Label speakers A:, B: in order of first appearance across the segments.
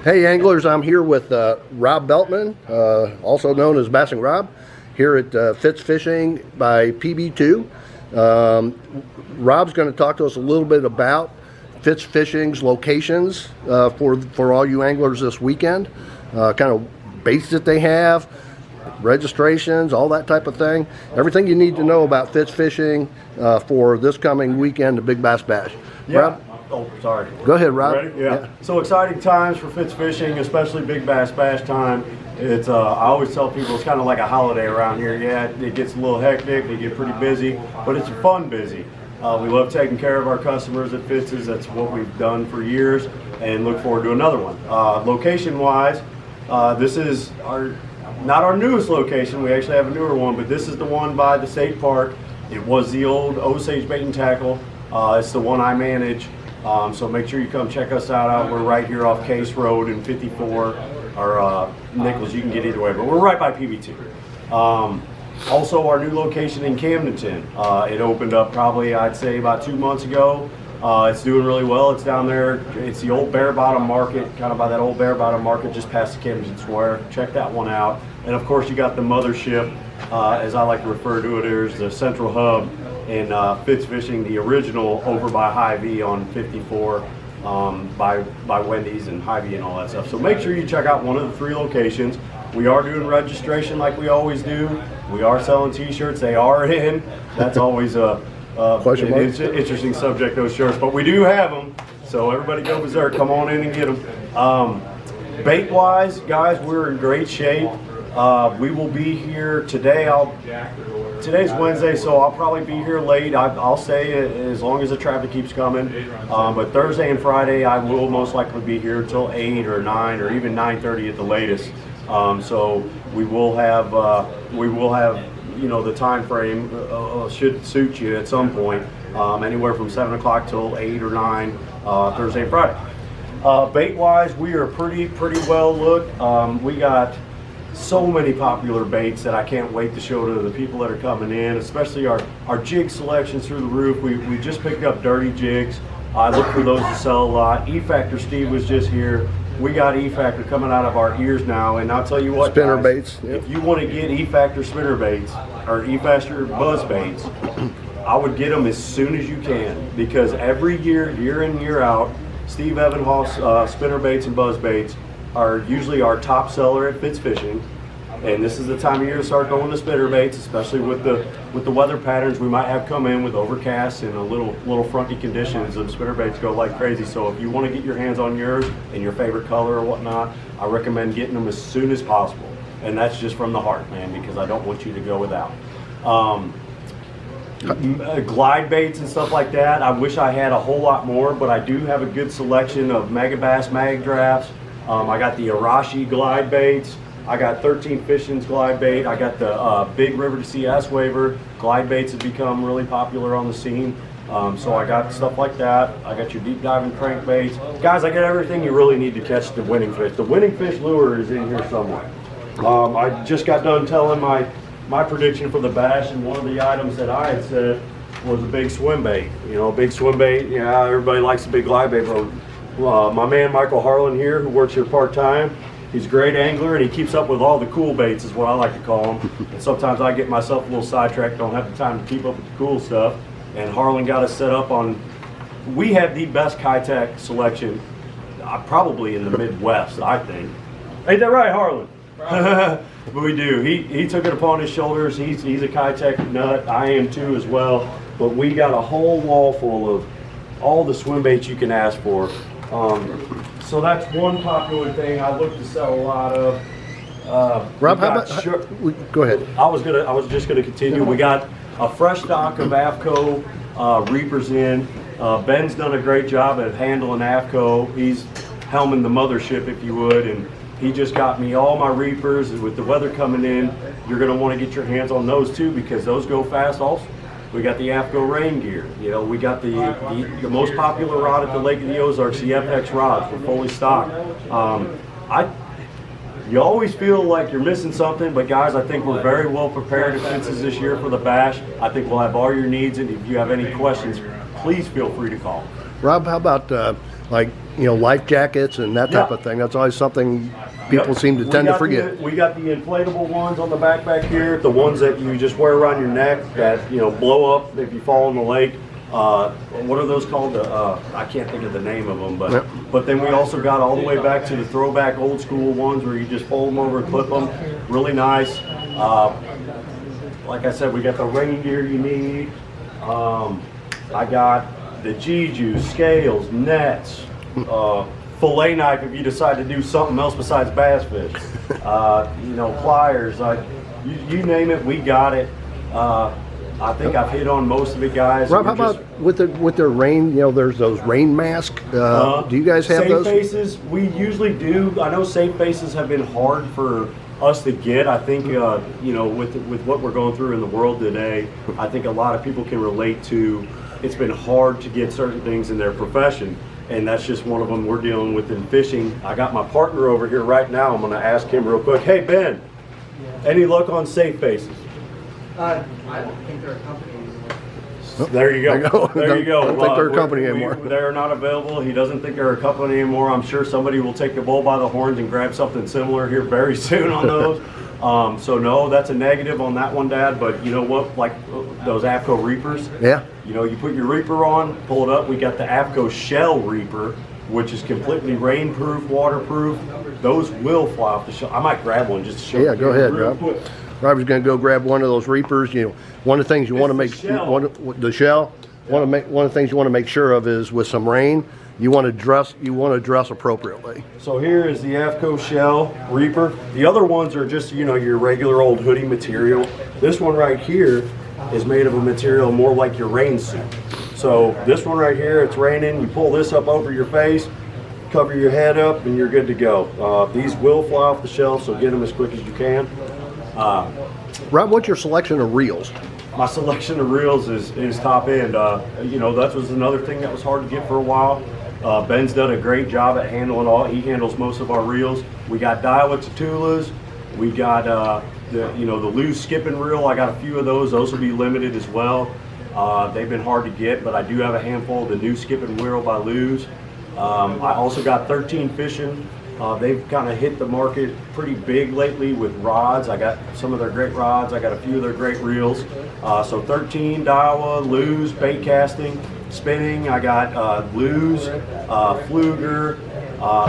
A: Hey anglers, I'm here with Rob Beltman, also known as Bassing Rob, here at Fitz Fishing by PB2. Rob's going to talk to us a little bit about Fitz Fishing's locations for all you anglers this weekend, kind of baits that they have, registrations, all that type of thing. Everything you need to know about Fitz Fishing for this coming weekend, the Big Bass Bash.
B: Yeah.
A: Rob?
B: Oh, sorry.
A: Go ahead, Rob.
B: Ready? Yeah. So exciting times for Fitz Fishing, especially Big Bass Bash time. It's I always tell people it's kind of like a holiday around here. Yeah, it gets a little hectic, they get pretty busy, but it's fun busy. We love taking care of our customers at Fitz's. That's what we've done for years, and look forward to another one. Location-wise, this is not our newest location. We actually have a newer one, but this is the one by the state park. It was the old Osage Bait and Tackle. It's the one I manage. So make sure you come check us out. We're right here off Case Road in 54, or Nichols, you can get either way, but we're right by PB2. Also, our new location in Camdenton. It opened up probably, I'd say, about 2 months ago. It's doing really well. It's down there. It's the old Bear Bottom Market, kind of by that old Bear Bottom Market just past the Camdenton Square. Check that one out. And of course, you got the mothership, as I like to refer to it, there's the central hub in Fitz Fishing, the original, over by Hy-Vee on 54, by Wendy's and Hy-Vee and all that stuff. So make sure you check out one of the 3 locations. We are doing registration like we always do. We are selling t-shirts. They are in. That's always an interesting subject, those shirts, but we do have them. So everybody go berserk. Come on in and get them. Bait wise, guys, we're in great shape. We will be here today. Today's Wednesday, so I'll probably be here late. I'll say as long as the traffic keeps coming. But Thursday and Friday, I will most likely be here till 8 or 9 or even 9:30 at the latest. So we will have you know, the time frame should suit you at some point, anywhere from 7 o'clock till 8 or 9 Thursday and Friday. Bait wise, we are pretty well looked. We got so many popular baits that I can't wait to show to the people that are coming in, especially our jig selections through the roof. We just picked up dirty jigs. I look for those to sell a lot. E-Factor Steve was just here. We got E-Factor coming out of our ears now, and I'll tell you what,
A: Spinnerbaits. Yep.
B: If you want to get E-Factor spinnerbaits or E-Factor buzz baits, I would get them as soon as you can, because every year, year in, year out, Steve Evanhoff's spinnerbaits and buzz baits are usually our top seller at Fitz Fishing. And this is the time of year to start going to spinnerbaits, especially with the weather patterns we might have come in with overcast and a little frunky conditions. And spinnerbaits go like crazy. So if you want to get your hands on yours and your favorite color or whatnot, I recommend getting them as soon as possible. And that's just from the heart, man, because I don't want you to go without. Glide baits and stuff like that, I wish I had a whole lot more, but I do have a good selection of Megabass mag drafts. I got the Arashi glide baits. I got 13 Fishing's glide bait. I got the Big River to Sea S-Waver. Glide baits have become really popular on the scene. So I got stuff like that. I got your deep diving crankbaits. Guys, I got everything you really need to catch the winning fish. The winning fish lure is in here somewhere. I just got done telling my prediction for the bash, and one of the items that I had said was a big swim bait. You know, a big swim bait. Yeah, everybody likes a big glide bait, but my man Michael Harlan here, who works here part-time, he's a great angler, and he keeps up with all the cool baits, is what I like to call them. And sometimes I get myself a little sidetracked, don't have the time to keep up with the cool stuff. And Harlan got us set up on, we have the best Kitech selection probably in the Midwest, I think. Ain't that right, Harlan? But we do. He took it upon his shoulders. He's a Kitech nut. I am too as well. But we got a whole wall full of all the swim baits you can ask for. So that's one popular thing I look to sell a lot of.
A: Rob, how about, go ahead.
B: I was just gonna continue. We got a fresh stock of AFCO reapers in. Ben's done a great job at handling AFCO. He's helming the mothership, if you would, and he just got me all my reapers. And with the weather coming in, you're gonna want to get your hands on those too, because those go fast also. We got the AFCO rain gear. You know, we got the most popular rod at the Lake of the Ozarks, the FX rods. We're fully stocked. You always feel like you're missing something, but guys, I think we're very well prepared at Fitz's this year for the bash. I think we'll have all your needs, and if you have any questions, please feel free to call.
A: Rob, how about like, you know, life jackets and that type of thing. That's always something people seem to tend to forget.
B: We got the inflatable ones on the back here, the ones that you just wear around your neck that, you know, blow up if you fall in the lake. What are those called? I can't think of the name of them, but then we also got all the way back to the throwback old school ones where you just fold them over and clip them. Really nice. Like I said, we got the rain gear you need. I got the G-juice, scales, nets, fillet knife if you decide to do something else besides bass fish. You know, pliers, you name it, we got it. I think I've hit on most of it, guys.
A: Rob, how about with their rain? You know, there's those rain masks. Do you guys have those?
B: Safe faces, we usually do. I know safe faces have been hard for us to get. I think you know, with what we're going through in the world today, I think a lot of people can relate to. It's been hard to get certain things in their profession, and that's just one of them we're dealing with in fishing. I got my partner over here right now. I'm going to ask him real quick. Hey Ben, any luck on safe faces?
C: I don't think they're a company anymore.
B: There you go. There you go.
A: I don't think they're a company anymore.
B: They're not available. He doesn't think they're a company anymore. I'm sure somebody will take the bull by the horns and grab something similar here very soon on those. So no, that's a negative on that one, Dad. But you know what? Like those AFCO Reapers.
A: Yeah.
B: You know, you put your Reaper on, pull it up. We got the AFCO Shell Reaper, which is completely rainproof, waterproof. Those will fly off the shell. I might grab one just to show you.
A: Yeah, go ahead,
B: real
A: Rob.
B: quick.
A: Robert's going to go grab one of those Reapers. You know, one of the things you want to make the shell. One of the things you want to make sure of is with some rain, you want to dress appropriately.
B: So here is the AFCO Shell Reaper. The other ones are just, you know, your regular old hoodie material. This one right here is made of a material more like your rain suit. So this one right here, it's raining. You pull this up over your face, cover your head up, and you're good to go. These will fly off the shelf, so get them as quick as you can.
A: Rob, what's your selection of reels?
B: My selection of reels is top end. You know, that was another thing that was hard to get for a while. Ben's done a great job at handling all. He handles most of our reels. We got Daiwa Tatulas. We got the Lew's skipping reel. I got a few of those. Those will be limited as well. They've been hard to get, but I do have a handful of the new skipping reel by Lew's. I also got 13 Fishing. They've kind of hit the market pretty big lately with rods. I got some of their great rods. I got a few of their great reels. So 13, Daiwa, Lew's, bait casting, spinning. I got Lew's, Fluger,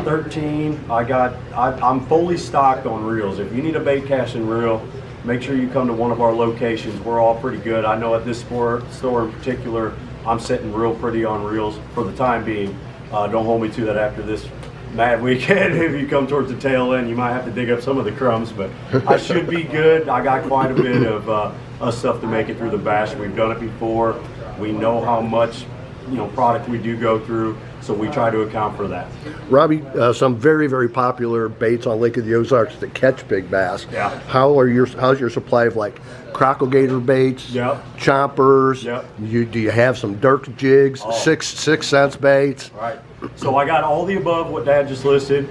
B: 13. I'm fully stocked on reels. If you need a bait casting reel, make sure you come to one of our locations. We're all pretty good. I know at this store in particular, I'm sitting real pretty on reels for the time being. Don't hold me to that after this mad weekend. If you come towards the tail end, you might have to dig up some of the crumbs, but I should be good. I got quite a bit of stuff to make it through the bash. We've done it before. We know how much, you know, product we do go through, so we try to account for that.
A: Robbie, some very, very popular baits on Lake of the Ozarks that catch big bass.
B: Yeah.
A: How's your supply of like crocodiler baits,
B: Yep.
A: chompers?
B: Yep.
A: Do you have some Dirk jigs,
B: Oh.
A: 6 cents baits?
B: Right. So I got all the above what Dad just listed.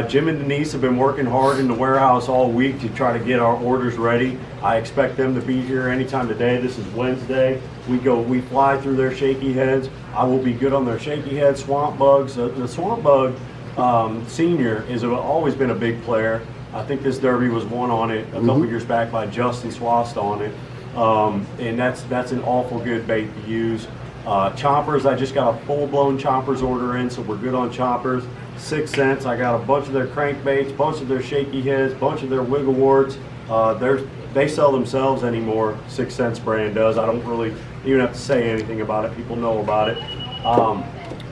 B: Jim and Denise have been working hard in the warehouse all week to try to get our orders ready. I expect them to be here anytime today. This is Wednesday. We fly through their shaky heads. I will be good on their shaky head swamp bugs. The swamp bug senior has always been a big player. I think this derby was won on it a couple years back by Justin Swast on it. And that's an awful good bait to use. Chompers, I just got a full-blown chompers order in, so we're good on chompers. 6 cents. I got a bunch of their crankbaits, bunch of their shaky heads, bunch of their wiggle warts. They sell themselves anymore. 6 cents brand does. I don't really even have to say anything about it. People know about it.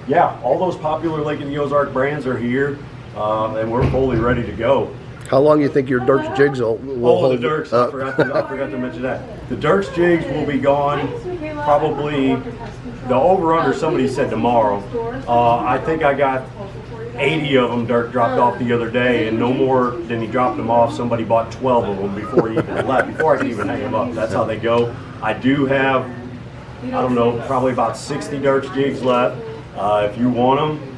B: Yeah, all those popular Lake of the Ozark brands are here, and we're fully ready to go.
A: How long do you think your Dirk's jigs will hold?
B: The Dirks, I forgot to mention that. The Dirks jigs will be gone probably, the over-under somebody said tomorrow. I think I got 80 of them Dirk dropped off the other day, and no more than he dropped them off. Somebody bought 12 of them before he even left, before I could even hang them up. That's how they go. I do have, I don't know, probably about 60 Dirks jigs left. If you want them,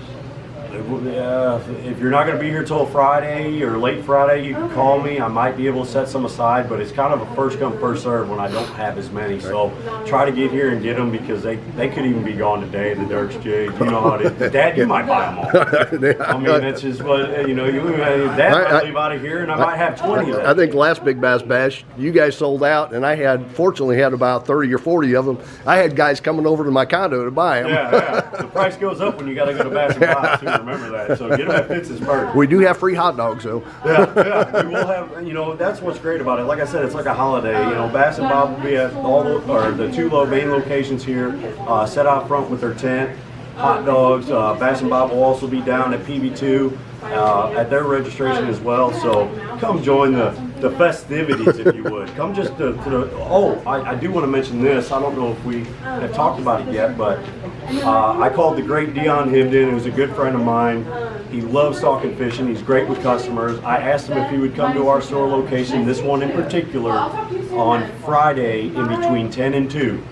B: If you're not going to be here till Friday or late Friday, you can call me. I might be able to set some aside, but it's kind of a first come, first serve when I don't have as many. So try to get here and get them because they could even be gone today. The Dirks jigs, you know how it is. Dad, you might buy them all. I mean, that's just what, you know, Dad might leave out of here and I might have 20 of them.
A: I think last Big Bass Bash, you guys sold out, and I fortunately had about 30 or 40 of them. I had guys coming over to my condo to buy them.
B: Yeah. The price goes up when you got to go to Bass and Bob's too. Remember that. So get them at Fitz's first.
A: We do have free hot dogs, though.
B: Yeah. We will have. You know, that's what's great about it. Like I said, it's like a holiday. You know, Bass and Bob will be at the two main locations here, set out front with their tent. Hot dogs. Bass and Bob will also be down at PB2 at their registration as well. So come join the festivities, if you would. Come just I do want to mention this. I don't know if we have talked about it yet, but I called the great Dion Hibden, who's a good friend of mine. He loves talking fishing. He's great with customers. I asked him if he would come to our store location, this one in particular, on Friday in between 10 and 2.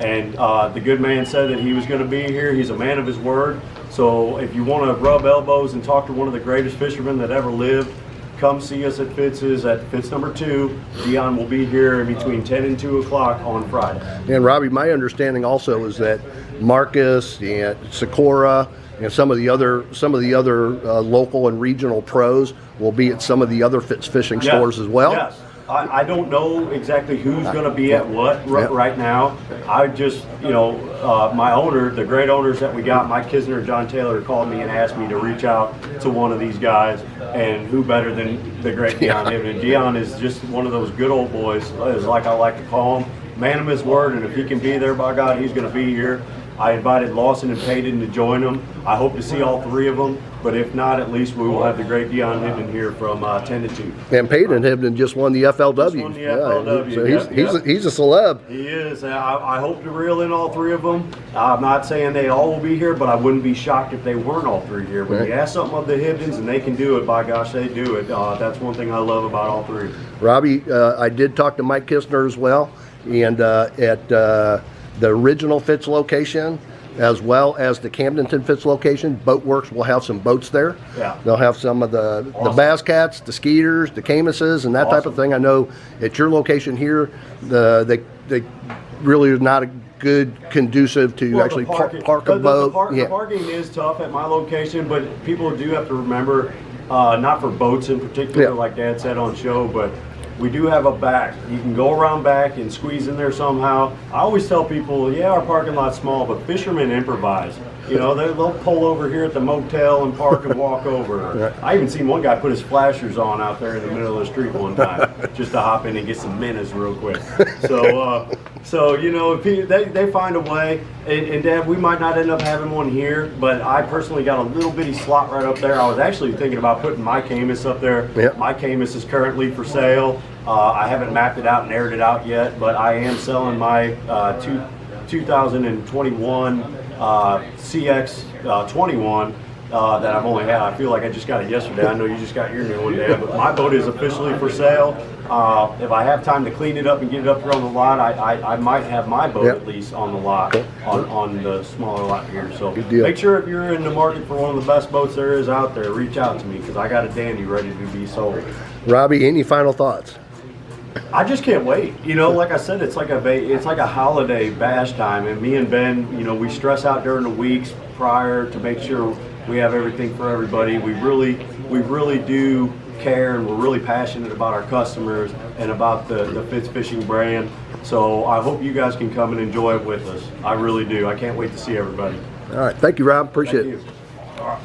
B: And the good man said that he was going to be here. He's a man of his word. So if you want to rub elbows and talk to one of the greatest fishermen that ever lived, come see us at Fitz's at Fitz number 2. Dion will be here in between 10 and 2 o'clock on Friday.
A: And Robbie, my understanding also is that Marcus and Sikora and some of the other local and regional pros will be at some of the other Fitz fishing stores as well.
B: Yes. I don't know exactly who's going to be at what right now. I just, my owner, the great owners that we got, Mike Kisner and John Taylor, called me and asked me to reach out to one of these guys, and who better than the great Dion Hibden. Dion is just one of those good old boys, is like I like to call him, man of his word, and if he can be there, by God, he's going to be here. I invited Lawson and Payton to join them. I hope to see all three of them, but if not, at least we will have the great Dion Hibden here from 10 to 2.
A: And Payton Hibden just won the FLW.
B: Just won the FLW.
A: So he's a celeb.
B: He is. I hope to reel in all three of them. I'm not saying they all will be here, but I wouldn't be shocked if they weren't all three here. When you ask something of the Hibdens and they can do it, by gosh, they do it. That's one thing I love about all three.
A: Robbie, I did talk to Mike Kisner as well, and at the original Fitz location, as well as the Camdenton Fitz location, Boatworks will have some boats there.
B: Yeah.
A: They'll have some of the Bass Cats, the Skeeters, the Camuses, and that type of thing. I know at your location here, they really are not a good conducive to actually park a boat.
B: The parking is tough at my location, but people do have to remember, not for boats in particular, like Dad said on show, but we do have a back. You can go around back and squeeze in there somehow. I always tell people, our parking lot's small, but fishermen improvise. They'll pull over here at the motel and park and walk over. I even seen one guy put his flashers on out there in the middle of the street one time just to hop in and get some minnows real quick. They find a way. And Dad, we might not end up having one here, but I personally got a little bitty slot right up there. I was actually thinking about putting my Camus up there. Yep. My Camus is currently for sale. I haven't mapped it out and aired it out yet, but I am selling my 2021 CX 21 that I've only had. I feel like I just got it yesterday. I know you just got your new one, Dad, but my boat is officially for sale. If I have time to clean it up and get it up here on the lot, I might have my boat at least on the lot, on the smaller lot here. So make sure if you're in the market for one of the best boats there is out there, reach out to me because I got a dandy ready to be sold.
A: Robbie, any final thoughts?
B: I just can't wait. Like I said, it's like a holiday bash time, and me and Ben, we stress out during the weeks prior to make sure we have everything for everybody. We really do care, and we're really passionate about our customers and about the Fitz Fishing brand. So I hope you guys can come and enjoy it with us. I really do. I can't wait to see everybody.
A: All right. Thank you, Rob. Appreciate it.
B: All right.